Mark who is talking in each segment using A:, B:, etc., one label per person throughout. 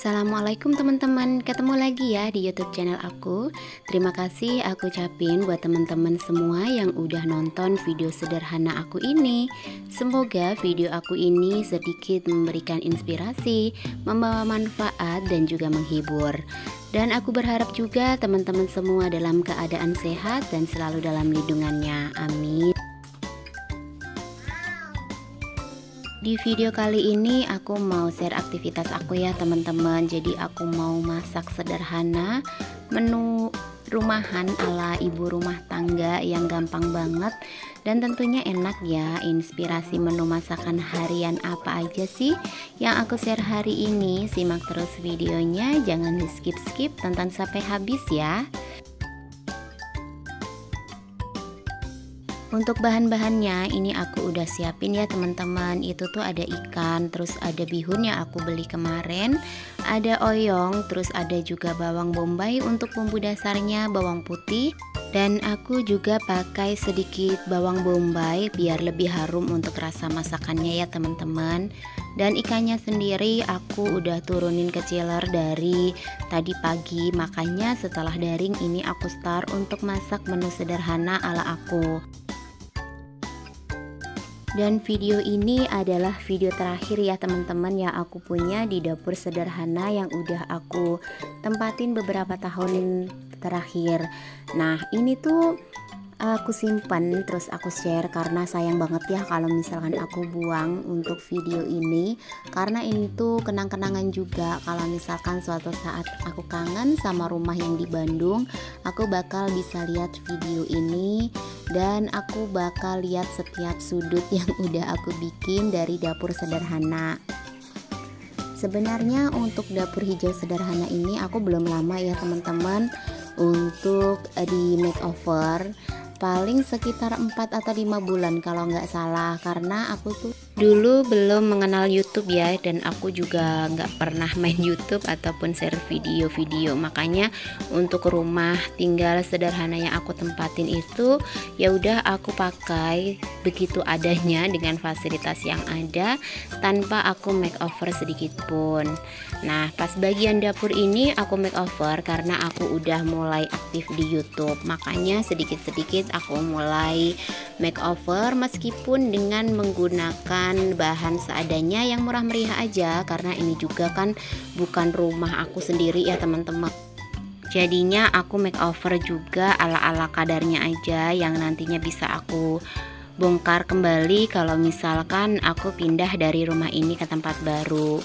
A: Assalamualaikum teman-teman, ketemu lagi ya di YouTube channel aku. Terima kasih aku ucapin buat teman-teman semua yang udah nonton video sederhana aku ini. Semoga video aku ini sedikit memberikan inspirasi, membawa manfaat dan juga menghibur. Dan aku berharap juga teman-teman semua dalam keadaan sehat dan selalu dalam lindungannya. Amin. Di video kali ini aku mau share aktivitas aku ya teman-teman. Jadi aku mau masak sederhana, menu rumahan ala ibu rumah tangga yang gampang banget dan tentunya enak ya. Inspirasi menu masakan harian apa aja sih yang aku share hari ini? Simak terus videonya, jangan di skip-skip, tonton sampai habis ya. Untuk bahan-bahannya ini aku udah siapin ya teman-teman. Itu tuh ada ikan, terus ada bihun yang aku beli kemarin, ada oyong, terus ada juga bawang bombay untuk bumbu dasarnya, bawang putih, dan aku juga pakai sedikit bawang bombay biar lebih harum untuk rasa masakannya ya teman-teman. Dan ikannya sendiri aku udah turunin ke chiller dari tadi pagi, makanya setelah daring ini aku start untuk masak menu sederhana ala aku. Dan video ini adalah video terakhir ya teman-teman yang aku punya di dapur sederhana yang udah aku tempatin beberapa tahun terakhir. Nah ini tuh aku simpan terus aku share karena sayang banget ya kalau misalkan aku buang untuk video ini, karena ini tuh kenang-kenangan juga. Kalau misalkan suatu saat aku kangen sama rumah yang di Bandung, aku bakal bisa lihat video ini dan aku bakal lihat setiap sudut yang udah aku bikin dari dapur sederhana. Sebenarnya untuk dapur hijau sederhana ini aku belum lama ya teman-teman untuk di makeover, paling sekitar 4 atau 5 bulan kalau nggak salah, karena aku tuh dulu belum mengenal YouTube ya, dan aku juga nggak pernah main YouTube ataupun share video-video. Makanya untuk rumah tinggal sederhana yang aku tempatin itu ya udah aku pakai begitu adanya dengan fasilitas yang ada tanpa aku makeover sedikit pun. Nah pas bagian dapur ini aku makeover karena aku udah mulai aktif di YouTube, makanya sedikit-sedikit aku mulai makeover meskipun dengan menggunakan bahan seadanya yang murah meriah aja, karena ini juga kan bukan rumah aku sendiri ya teman-teman. Jadinya aku makeover juga ala-ala kadarnya aja yang nantinya bisa aku bongkar kembali kalau misalkan aku pindah dari rumah ini ke tempat baru.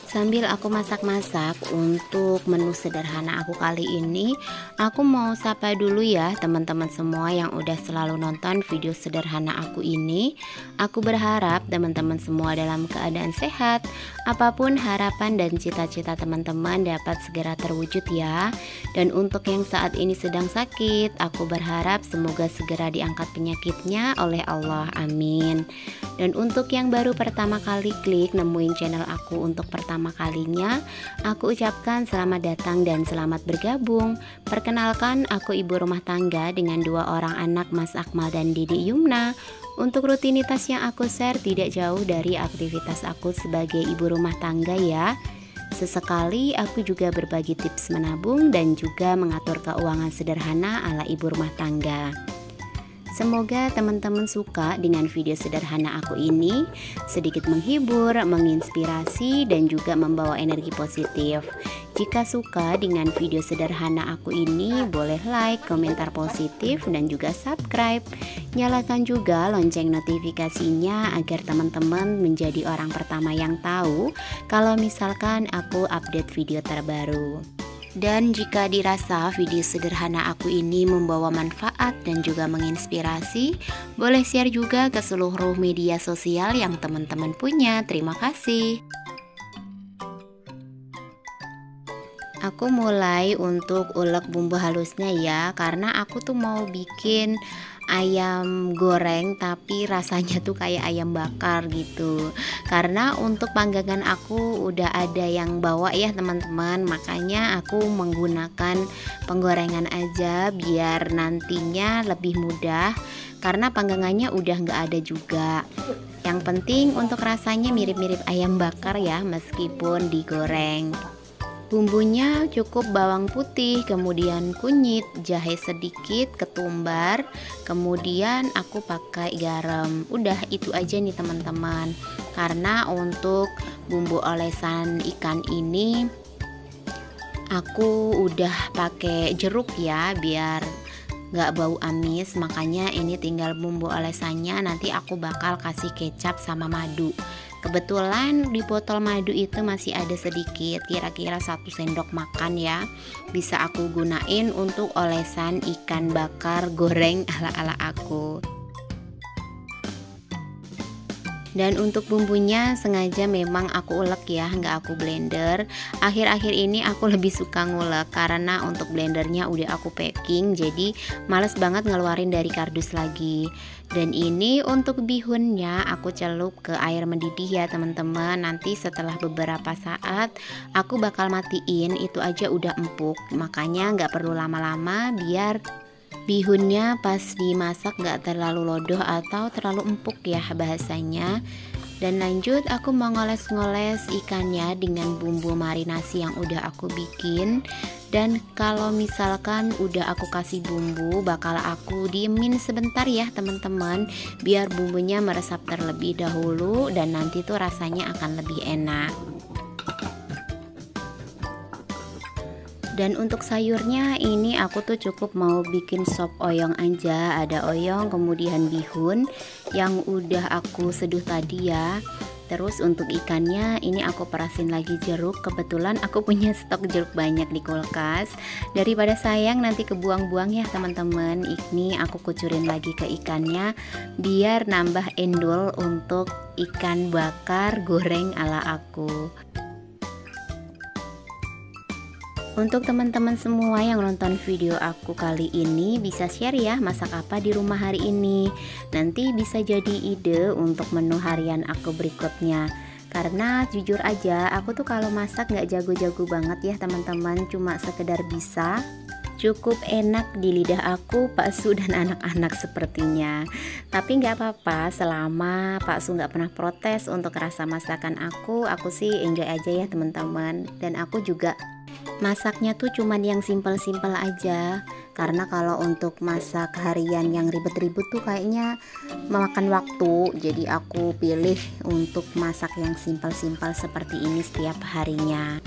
A: Sambil aku masak-masak untuk menu sederhana aku kali ini, aku mau sapa dulu ya teman-teman semua yang udah selalu nonton video sederhana aku ini. Aku berharap teman-teman semua dalam keadaan sehat, apapun harapan dan cita-cita teman-teman dapat segera terwujud ya. Dan untuk yang saat ini sedang sakit, aku berharap semoga segera diangkat penyakitnya oleh Allah, amin. Dan untuk yang baru pertama kali klik nemuin channel aku untuk pertama kalinya, aku ucapkan selamat datang dan selamat bergabung. Perkenalkan, aku ibu rumah tangga dengan 2 orang anak, Mas Akmal dan Didi Yumna. Untuk rutinitas yang aku share tidak jauh dari aktivitas aku sebagai ibu rumah tangga ya. Sesekali aku juga berbagi tips menabung dan juga mengatur keuangan sederhana ala ibu rumah tangga. Semoga teman-teman suka dengan video sederhana aku ini, sedikit menghibur, menginspirasi, dan juga membawa energi positif. Jika suka dengan video sederhana aku ini, boleh like, komentar positif, dan juga subscribe. Nyalakan juga lonceng notifikasinya agar teman-teman menjadi orang pertama yang tahu kalau misalkan aku update video terbaru. Dan jika dirasa video sederhana aku ini membawa manfaat dan juga menginspirasi, boleh share juga ke seluruh media sosial yang teman-teman punya. Terima kasih. Aku mulai untuk ulek bumbu halusnya ya, karena aku tuh mau bikin ayam goreng tapi rasanya tuh kayak ayam bakar gitu. Karena untuk panggangan aku udah ada yang bawa ya teman-teman, makanya aku menggunakan penggorengan aja biar nantinya lebih mudah karena panggangannya udah nggak ada juga. Yang penting untuk rasanya mirip-mirip ayam bakar ya, meskipun digoreng. Bumbunya cukup bawang putih, kemudian kunyit, jahe sedikit, ketumbar, kemudian aku pakai garam. Udah itu aja nih teman-teman. Karena untuk bumbu olesan ikan ini aku udah pakai jeruk ya, biar nggak bau amis. Makanya ini tinggal bumbu olesannya, nanti aku bakal kasih kecap sama madu. Kebetulan di botol madu itu masih ada sedikit, kira-kira 1 sendok makan ya. Bisa aku gunain untuk olesan ikan bakar goreng ala-ala aku. Dan untuk bumbunya sengaja memang aku ulek ya, nggak aku blender. Akhir-akhir ini aku lebih suka ngulek karena untuk blendernya udah aku packing, jadi males banget ngeluarin dari kardus lagi. Dan ini untuk bihunnya aku celup ke air mendidih ya teman-teman. Nanti setelah beberapa saat aku bakal matiin, itu aja udah empuk. Makanya nggak perlu lama-lama biar bihunnya pas dimasak gak terlalu lodoh atau terlalu empuk ya bahasanya. Dan lanjut aku mau ngoles-ngoles ikannya dengan bumbu marinasi yang udah aku bikin. Dan kalau misalkan udah aku kasih bumbu, bakal aku diemin sebentar ya teman-teman, biar bumbunya meresap terlebih dahulu dan nanti tuh rasanya akan lebih enak. Dan untuk sayurnya ini aku tuh cukup mau bikin sop oyong aja. Ada oyong, kemudian bihun yang udah aku seduh tadi ya. Terus untuk ikannya ini aku perasin lagi jeruk. Kebetulan aku punya stok jeruk banyak di kulkas. Daripada sayang nanti kebuang-buang ya teman-teman. Ini aku kucurin lagi ke ikannya biar nambah endol untuk ikan bakar goreng ala aku. Untuk teman-teman semua yang nonton video aku kali ini, bisa share ya masak apa di rumah hari ini. Nanti bisa jadi ide untuk menu harian aku berikutnya. Karena jujur aja aku tuh kalau masak gak jago-jago banget ya teman-teman, cuma sekedar bisa. Cukup enak di lidah aku, Pak Su dan anak-anak sepertinya. Tapi nggak apa-apa, selama Pak Su nggak pernah protes untuk rasa masakan aku sih enjoy aja ya teman-teman. Dan aku juga masaknya tuh cuman yang simpel-simpel aja. Karena kalau untuk masak harian yang ribet-ribet tuh kayaknya memakan waktu. Jadi aku pilih untuk masak yang simpel-simpel seperti ini setiap harinya.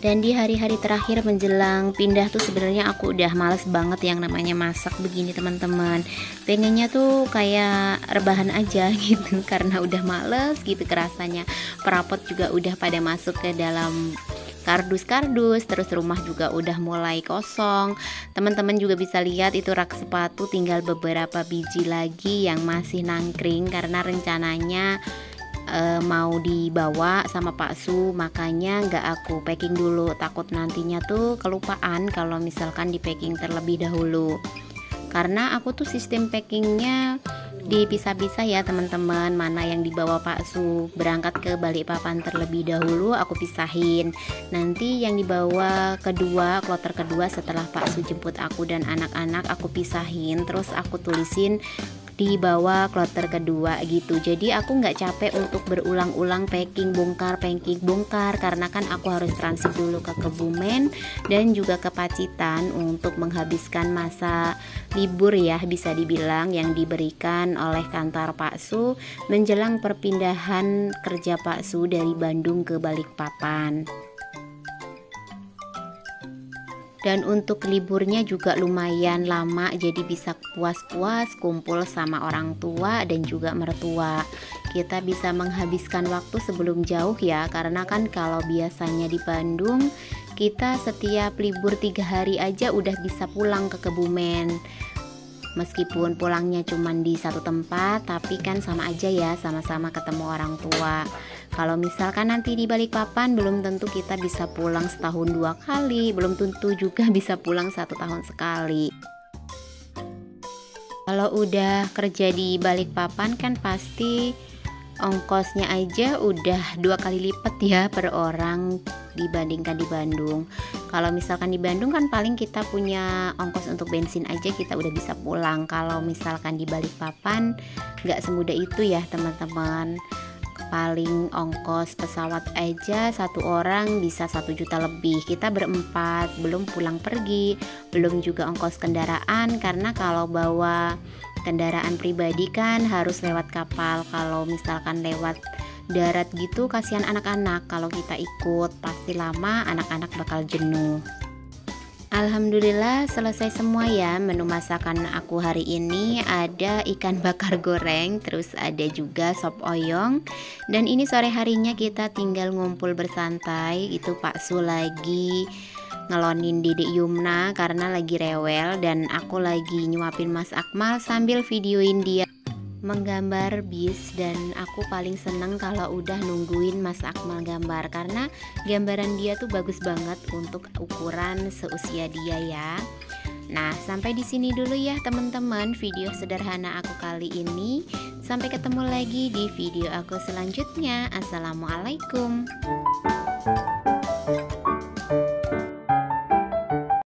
A: Dan di hari-hari terakhir menjelang pindah tuh sebenarnya aku udah males banget yang namanya masak begini teman-teman. Pengennya tuh kayak rebahan aja gitu karena udah males gitu kerasanya. Perabot juga udah pada masuk ke dalam kardus-kardus, terus rumah juga udah mulai kosong. Teman-teman juga bisa lihat itu rak sepatu tinggal beberapa biji lagi yang masih nangkring karena rencananya mau dibawa sama Pak Su, makanya nggak aku packing dulu, takut nantinya tuh kelupaan kalau misalkan di packing terlebih dahulu. Karena aku tuh sistem packingnya dipisah-pisah ya teman-teman, mana yang dibawa Pak Su berangkat ke Balikpapan terlebih dahulu aku pisahin, nanti yang dibawa kedua, kloter kedua setelah Pak Su jemput aku dan anak-anak aku pisahin, terus aku tulisin di bawah kloter kedua gitu. Jadi aku nggak capek untuk berulang-ulang packing bongkar karena kan aku harus transit dulu ke Kebumen dan juga ke Pacitan untuk menghabiskan masa libur ya bisa dibilang yang diberikan oleh kantor Pak Su menjelang perpindahan kerja Pak Su dari Bandung ke Balikpapan. Dan untuk liburnya juga lumayan lama, jadi bisa puas-puas kumpul sama orang tua dan juga mertua. Kita bisa menghabiskan waktu sebelum jauh ya, karena kan kalau biasanya di Bandung kita setiap libur 3 hari aja udah bisa pulang ke Kebumen. Meskipun pulangnya cuma di satu tempat, tapi kan sama aja ya, sama-sama ketemu orang tua. Kalau misalkan nanti di Balikpapan, belum tentu kita bisa pulang setahun 2 kali, belum tentu juga bisa pulang 1 tahun sekali. Kalau udah kerja di Balikpapan kan pasti ongkosnya aja udah 2 kali lipat ya per orang dibandingkan di Bandung. Kalau misalkan di Bandung kan paling kita punya ongkos untuk bensin aja kita udah bisa pulang. Kalau misalkan di Balikpapan nggak semudah itu ya teman-teman. Paling ongkos pesawat aja satu orang bisa 1 juta lebih. Kita berempat, belum pulang pergi, belum juga ongkos kendaraan, karena kalau bawa kendaraan pribadi kan harus lewat kapal. Kalau misalkan lewat darat gitu kasihan anak-anak, kalau kita ikut pasti lama, anak-anak bakal jenuh. Alhamdulillah selesai semua ya menu masakan aku hari ini. Ada ikan bakar goreng, terus ada juga sop oyong. Dan ini sore harinya kita tinggal ngumpul bersantai. Itu Pak Su lagi ngelonin Dedek Yumna karena lagi rewel, dan aku lagi nyuapin Mas Akmal sambil videoin dia menggambar bis. Dan aku paling seneng kalau udah nungguin Mas Akmal gambar, karena gambaran dia tuh bagus banget untuk ukuran seusia dia ya. Nah, sampai di sini dulu ya teman-teman video sederhana aku kali ini. Sampai ketemu lagi di video aku selanjutnya. Assalamualaikum.